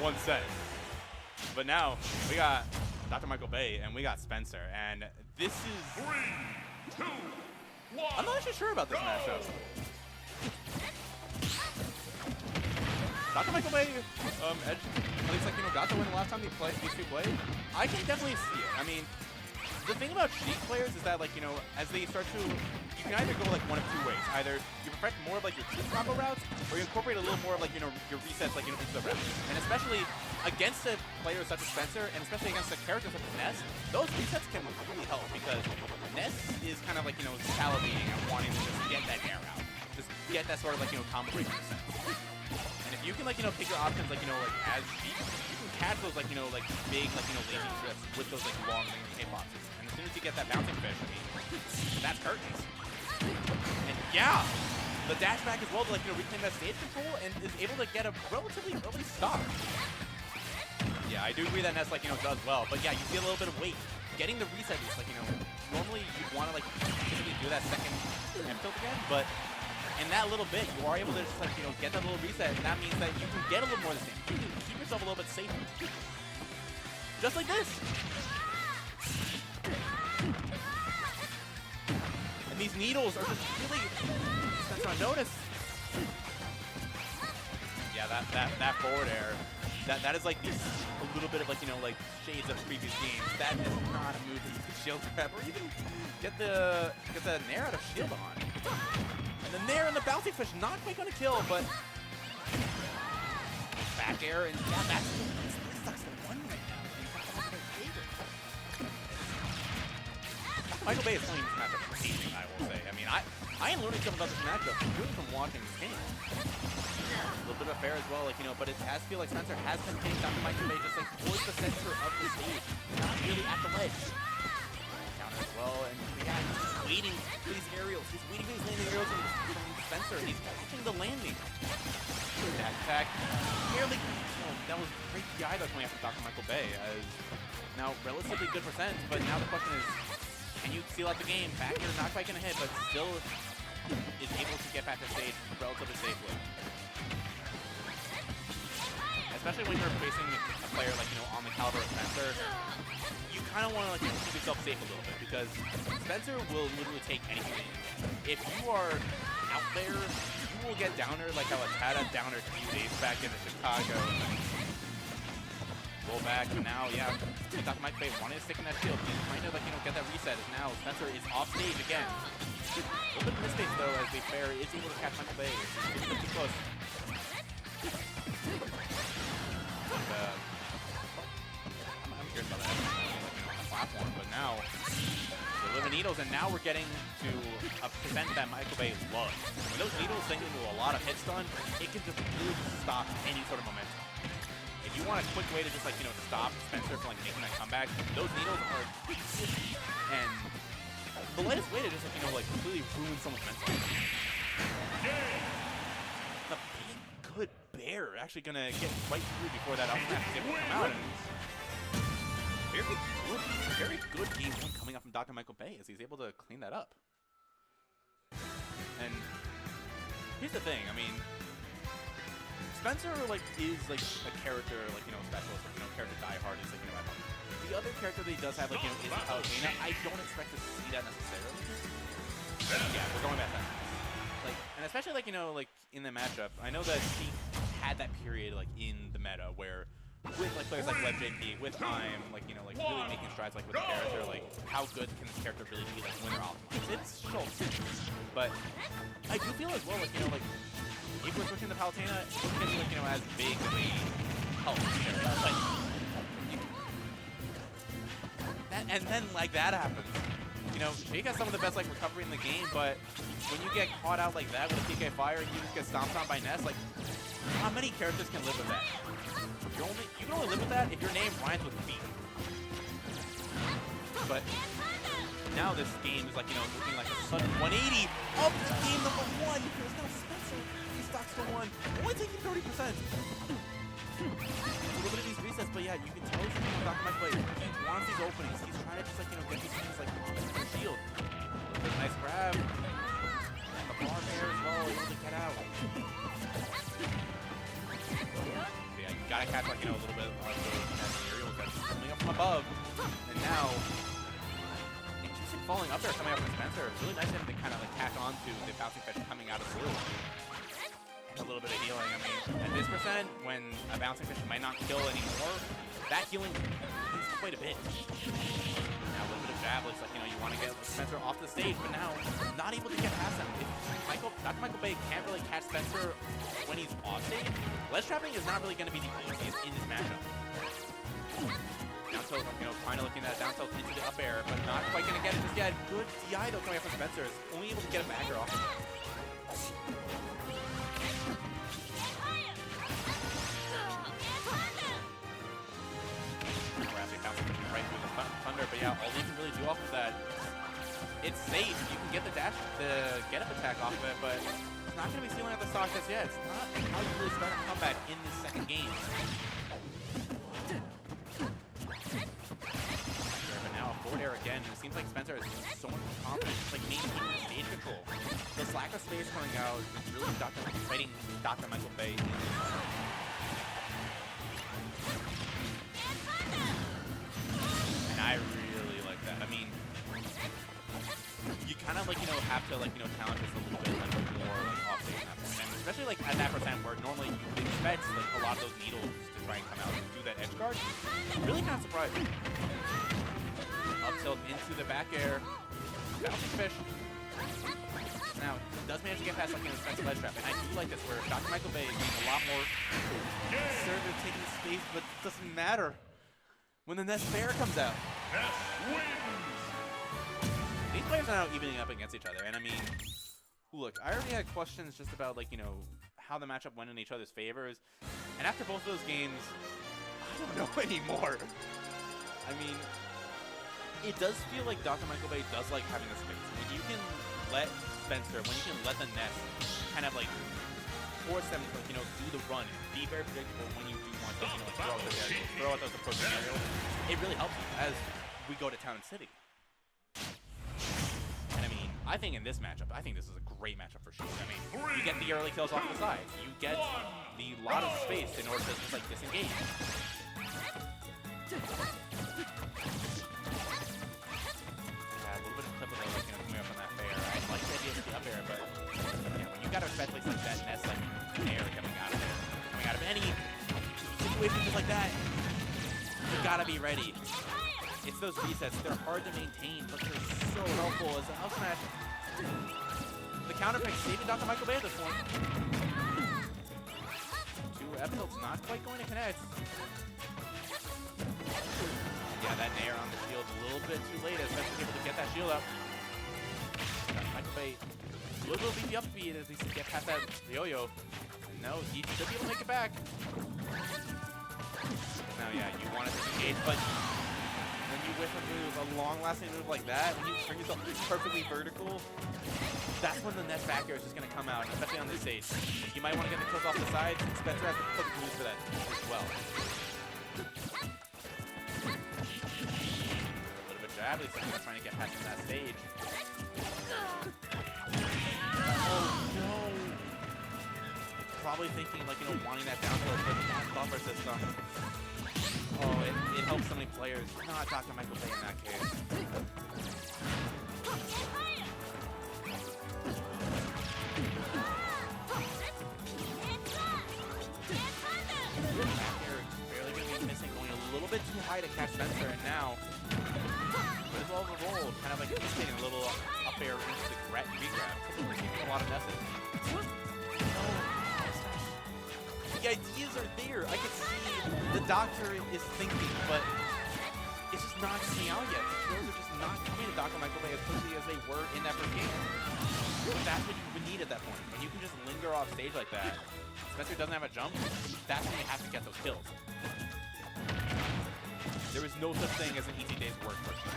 one set. But now we got DrMichaelBay and we got Spencer, and this is. 3, 2, 1. I'm not actually sure about this matchup. DrMichaelBay, edge, at least like got to win the last time these two played. I can definitely see it. I mean, the thing about Sheik players is that like as they start to, you can either go like one of two ways. Either you perfect more of like your true combo routes, or you incorporate a little more of like your resets like into the route. And especially against a player such as Spencer, and especially against a character such as Ness, those resets can really help because Ness is kind of like salivating and wanting to just get that air out, just get that sort of like combo breaking reset. And if you can like pick your options like as Sheik, you can catch those like like big like lazy drifts with those like long hitboxes. And as soon as you get that bouncing fish, I mean, that's curtains. And yeah, the dash back as well to like reclaim that stage control and is able to get a relatively early stop. Yeah, I do agree that Ness like does well, but yeah, you see a little bit of weight. Getting the reset is like normally you'd want to like typically do that second M tilt again, but in that little bit you are able to just like get that little reset, and that means that you can get a little more of the same. You can keep yourself a little bit safer. Just like this. And these needles are just really Spencer on notice. Yeah, that forward air. That is like a little bit of like like shades of previous games. That is not a move that you can shield grab or even get the nair out of shield on. And the nair and the bouncy fish not quite gonna kill, but back air, and yeah, that's sucks the one right now. DrMichaelBay is playing this matchup amazing, I will say. I mean, I am learning something about this matchup purely from watching this game. A little bit of fair as well, like but it has to feel like Spencer has been hitting DrMichaelBay just like towards the center of the stage, not really at the ledge. Counter as well, and yeah, he's just waiting for these aerials. He's waiting for these landing aerials from Spencer, and he's catching the landing. Dash attack, barely. That was great DI though coming out from DrMichaelBay, as now relatively good percent, but now the question is, can you seal out the game? Back here, not quite gonna hit, but still is able to get back to stage relatively safely. Especially when you're facing a player like on the caliber of Spencer, you kind of want to like keep yourself safe a little bit because Spencer will literally take anything. If you are out there, you will get downer like how Atada downer a few days back in Chicago. Roll back, but now yeah, DrMichaelBay wanted to stick in that shield. He's trying to like get that reset. As now Spencer is off stage again. A little bit of mistake though, as the fair is able to catch DrMichaelBay. It's too close. I'm curious about that on the platform, but now we're living needles, and now we're getting to a percent that DrMichaelBay loves. When those needles sink into a lot of hit stun, it can just really stop any sort of momentum. If you want a quick way to just like stop Spencer from like making that comeback, those needles are and the lightest way to just like completely ruin someone's momentum. The big good bear actually gonna get right through before that outfit is able to come out. And very good game one coming up from DrMichaelBay as he's able to clean that up. And here's the thing, I mean, Spencer like is like a character like specialist, like, character diehard is like at home. The other character that he does have like is Palutena. I don't expect to see that necessarily. Yeah, we're going back that. Like, and especially like like in the matchup, I know that he had that period like in the meta where with like players like LevJP, with I'm like like really making strides like with the character, like how good can this character really be like when they're optimized? It's Schultz, but I do feel as well like like if we're switching to Palutena, it wouldn't be like as big of a help. Like, and then like that happens. Sheik has some of the best like recovery in the game, but when you get caught out like that with a PK Fire and you just get stomped on by Ness, like how many characters can live with that? You can only live with that if your name rhymes with B. But now this game is like looking like a sudden 180 up to game number 1 because now Spencer he stocks for 1, only taking 30%. A little bit of these resets, but yeah, you can tell he's DrMichaelBay. He wants these openings. He's trying to just like get these things like on the shield. Nice grab. And the bar there as well, able to get out. Yeah, you gotta catch like up there coming up from Spencer. Really nice of him to kind of like tack on to the bouncing fish coming out of blue. And a little bit of healing. I mean, at this percent, when a bouncing fish might not kill anymore, that healing is quite a bit. Now a little bit of jab looks like, you know, you want to get Spencer off the stage, but now not able to get past him. If DrMichaelBay can't really catch Spencer when he's off stage, ledge trapping is not really going to be the easiest in this matchup. Down tilt, you know, finally looking at that down tilt into the up air, but not quite going to get it just yet. Good DI though coming up from Spencer. Is only able to get a backer off of it. Right through the thunder, but yeah, all you can really do off of that, it's safe. You can get the dash, the get up attack off of it, but it's not going to be sealing out the stock just yet. It's not how you really start a comeback in this second game. But now a forward air again. It seems like Spencer is so much more confident, just like maintaining stage control. The slack of space coming out is really fighting DrMichaelBay. I really like that. I mean, you kind of like, you know, have to like, you know, talent just a little bit like more like off stage at that point. And especially like at that percent where normally you would expect like a lot of those needles to try and come out and do that edge guard. Really kind of surprising. Up tilt into the back air. Bouncing fish. Now, does manage to get past like an expensive ledge trap. And I do like this where DrMichaelBay is being a lot more conservative, taking space, but it doesn't matter when the Ness fair comes out. Ness wins. These players are now evening up against each other, and I mean, look, I already had questions just about like, you know, how the matchup went in each other's favors, and after both of those games, I don't know anymore. I mean, it does feel like DrMichaelBay does like having the space. When you can let Spencer, when you can let the Ness kind of like force them to, like, you know, do the run, be very predictable when you do want to, you know, like throw out those approach scenarios. It really helps you as we go to Town and City. And I mean, I think in this matchup, I think this is a great matchup for Sheik. I mean, you get the early kills off the side. You get the lot of space in order to just like disengage. Yeah, a little bit of clip of those, like, you know, coming up on that fair. I like the idea of the up air, but yeah, when you got a especially like that Ness like air coming out of it, any situation just like that, you gotta be ready. It's those resets. They're hard to maintain, but they're so helpful as an up smash. The counter pick saving DrMichaelBay at this point. Two F tilts not quite going to connect. Yeah, that nair on the shield a little bit too late as Spencer's able to get that shield up. DrMichaelBay a little beefy up speed as he gets past that yo-yo. No, he should be able to make it back. Now, yeah, you want to disengage, but when you whiff a move, a long-lasting move like that, when you bring yourself perfectly vertical, that's when the Ness back air is just going to come out, especially on this stage. You might want to get the kills off the sides. Spencer has the perfect moves for that as well. A little bit jab, at least I'm trying to get past that stage. Oh no! Probably thinking, like, you know, wanting that down tilt, but that buffer system. Oh, it helps so many players. Not DrMichaelBay in that case. Back air barely going to be missing, going a little bit too high to catch Spencer, and now as well as a roll, kind of like hitting a little up air into the regrab. Something we're seeing a lot of Nesses. The ideas are there. I can see the doctor is thinking, but it's just not coming out yet. The kills are just not coming to DrMichaelBay as quickly as they were in that first game. That's what you would need at that point. When you can just linger off stage like that, Spencer doesn't have a jump, that's when you have to get those kills. There is no such thing as an easy day's work for Sheik.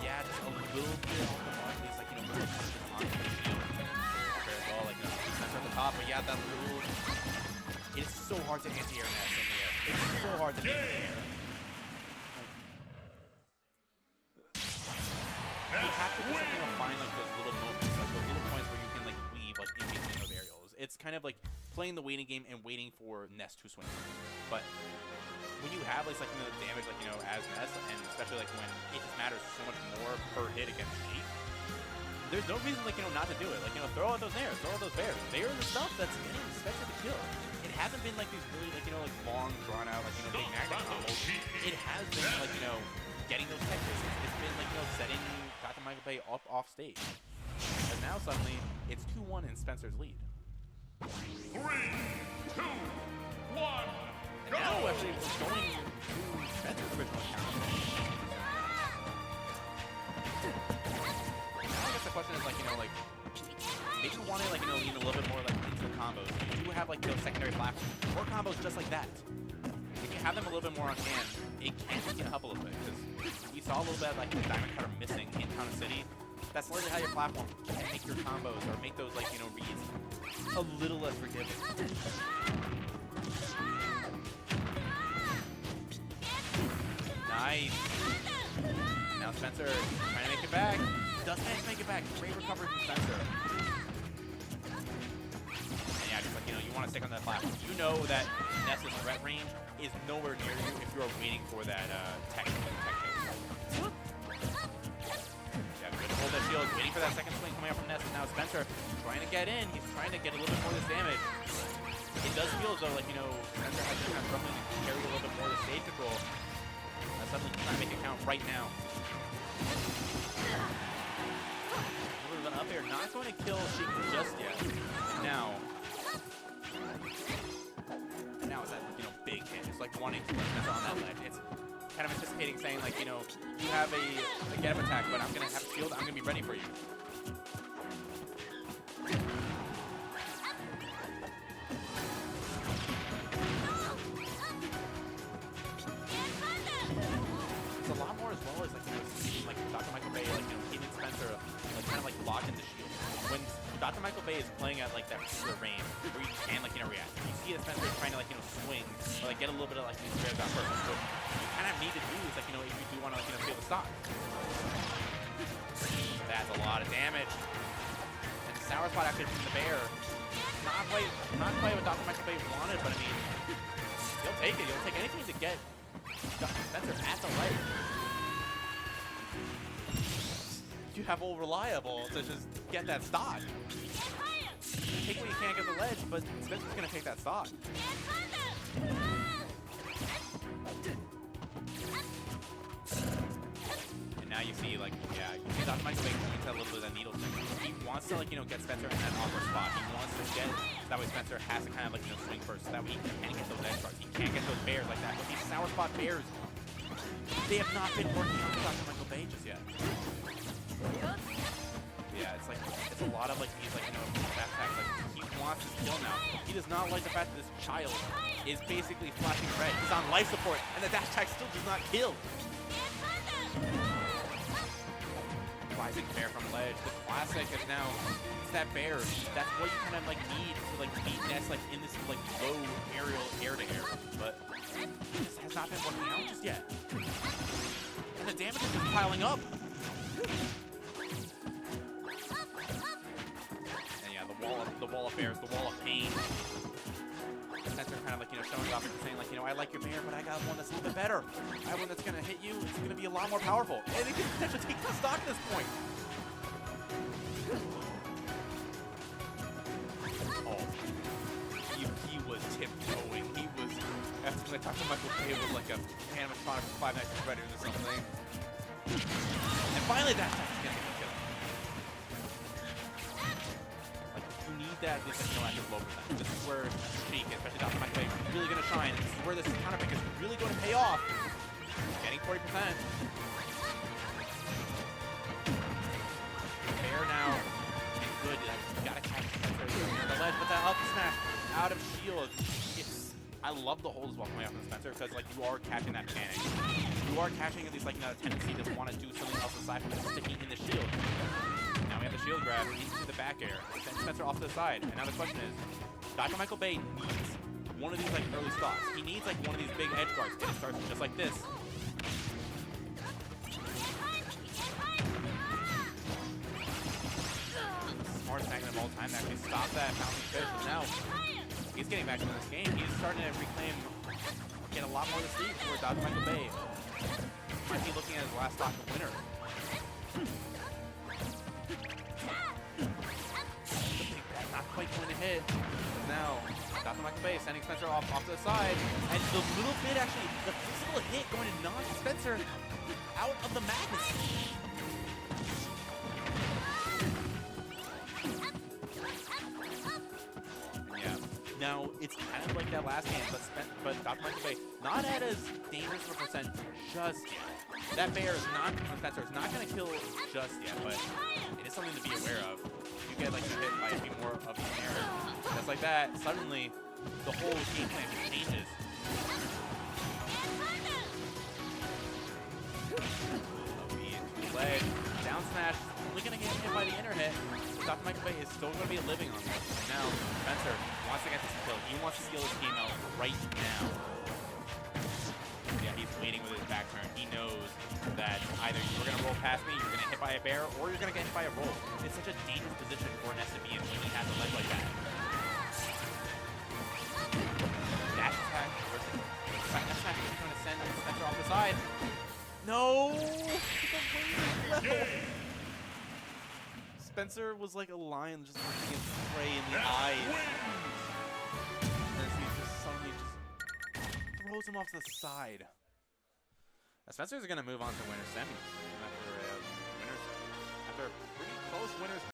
Yeah, just a little bit off the mark. It's like, you know, really punches on the shield. As well, like, you know, Spencer at the top, but yeah, that little... It is so hard to anti-air Ness in the air. It's so hard to anti-air. You have to just, like, you know, find like those little moments, like those little points where you can like weave like in between those aerials. It's kind of like playing the waiting game and waiting for Ness to swing. But when you have like the damage as Ness, and especially when it just matters so much more per hit against Sheik, there's no reason not to do it. Throw out those nairs, throw out those bears. They are the stuff that's getting expected to kill. It hasn't been like these really long drawn out big magnet combos. It has been getting those tech bases. It's been setting DrMichaelBay up off stage. And now suddenly it's 2-1 in Spencer's lead. 3, 2, 1. And now actually we're going to Spencer's original account. Now I guess the question is maybe you want to lean a little bit more into the combos. You do have those secondary platforms or combos just like that. If you have them a little bit more on hand, it can help a little bit, because we saw a little bit of the diamond cutter missing in Town of City. That's slightly how your platform can make your combos or make those reads a little less forgiving. Nice. Now Spencer trying to make it back. Does manage to make it back. Great recovery from Spencer. And yeah, just you want to stick on that platform. You know that Ness's threat range is nowhere near you if you are waiting for that tech. Yeah, good to hold that shield, waiting for that second swing coming up from Ness. Now Spencer trying to get in. He's trying to get a little bit more of this damage. It does feel as though Spencer has been struggling to carry a little bit more of the stage control. Suddenly trying to make it count right now. A little bit up here, not going to kill Sheik just yet. Now it's that big hit. It's wanting to put Ness on that ledge. It's kind of anticipating, saying you have a get up attack, but I'm gonna have a shield. I'm gonna be ready for you. It's a lot more as well as DrMichaelBay keeping Spencer kind of locked in the shield. When DrMichaelBay is playing at that particular range where you can react, you see that Spencer is trying to swing or get a little bit of these spares out first. What you kind of need to do is if you do want to feel the stock. That's a lot of damage. And the sour spot actually from the bear. Not quite what DrMichaelBay wanted, but I mean, he'll take it. He'll take anything to get Spencer at the ledge. You have all reliable to just get that stock. Take what you can't get the ledge, but Spencer's gonna take that stock. And now you see you see DrMichaelBay going into a little bit of that needle thing. He wants to get Spencer in that awkward spot. He wants to get that way Spencer has to kind of swing first, so that way he can get those edge guards. He can't get those bears like that. But these sour spot bears, they have not been working on DrMichaelBay just yet. Yeah, it's a lot of these back attacks. He wants his kill now. He does not like the fact that this child is basically flashing red. He's on life support, and the dash attack still does not kill. Rising bear from ledge. The classic is now it's that bear. That's what you kind of need to beat Ness in this low aerial air to air. But this has not been working out just yet. And the damage is just piling up. The wall of bears, the wall of pain. Spencer kind of showing off and saying I like your bear, but I got one that's a little bit better. I have one that's gonna hit you. It's gonna be a lot more powerful, and it can potentially take the stock at this point. Oh, he was tiptoeing. He was after DrMichaelBay was like a animatronic from Five Nights at Freddy's or something. And finally, that attack is gonna kill him. That this is active low percent. This is where Sheik, especially DrMichaelBay, is really going to shine. This is where this counter pick is really going to pay off. Getting 40%. Bear now. And good. You got to catch the ledge, but that up smash out of shield. I love the hold as well coming out from Spencer because you are catching that panic. You are catching at least a tendency to want to do something else aside from just sticking in the shield. Now we have the shield grab into the back air. Send Spencer off to the side. And now the question is, DrMichaelBay needs one of these early stocks. He needs one of these big edge guards. And it starts just like this. Smartest magnet of all time to actually stop that bouncing fish. And now He's getting back into this game. He's starting to reclaim, get a lot more of the lead for DrMichaelBay. Might be looking at his last stock of winner. Not quite going to hit. Now, DrMichaelBay sending Spencer off to the side. And the little bit, actually, the physical hit going to knock Spencer out of the madness. Yeah. Now, it's kind of like that last game, but DrMichaelBay not at as dangerous of a percent just yet. That bear is not, Spencer is not going to kill just yet, but it is something to be aware of. You get like hit by a few more of the air. Just like that, suddenly the whole game plan just changes. Leg, down smash, only gonna get hit by the inner hit. DrMichaelBay is still gonna be living on this. Now, Spencer wants to get this kill. He wants to steal this game out right now. Yeah, he's waiting with his back turn. He knows that either you're gonna roll past me, you're gonna hit by a bear, or you're gonna get hit by a roll. It's such a dangerous position for Ness to be in when he has a leg like that. Dash attack. Dash attack is going to send Spencer off the side. No! Spencer was like a lion just looking his prey in the eyes. And he just suddenly just throws him off to the side. Spencer's going to move on to winner's semis after a pretty close winner's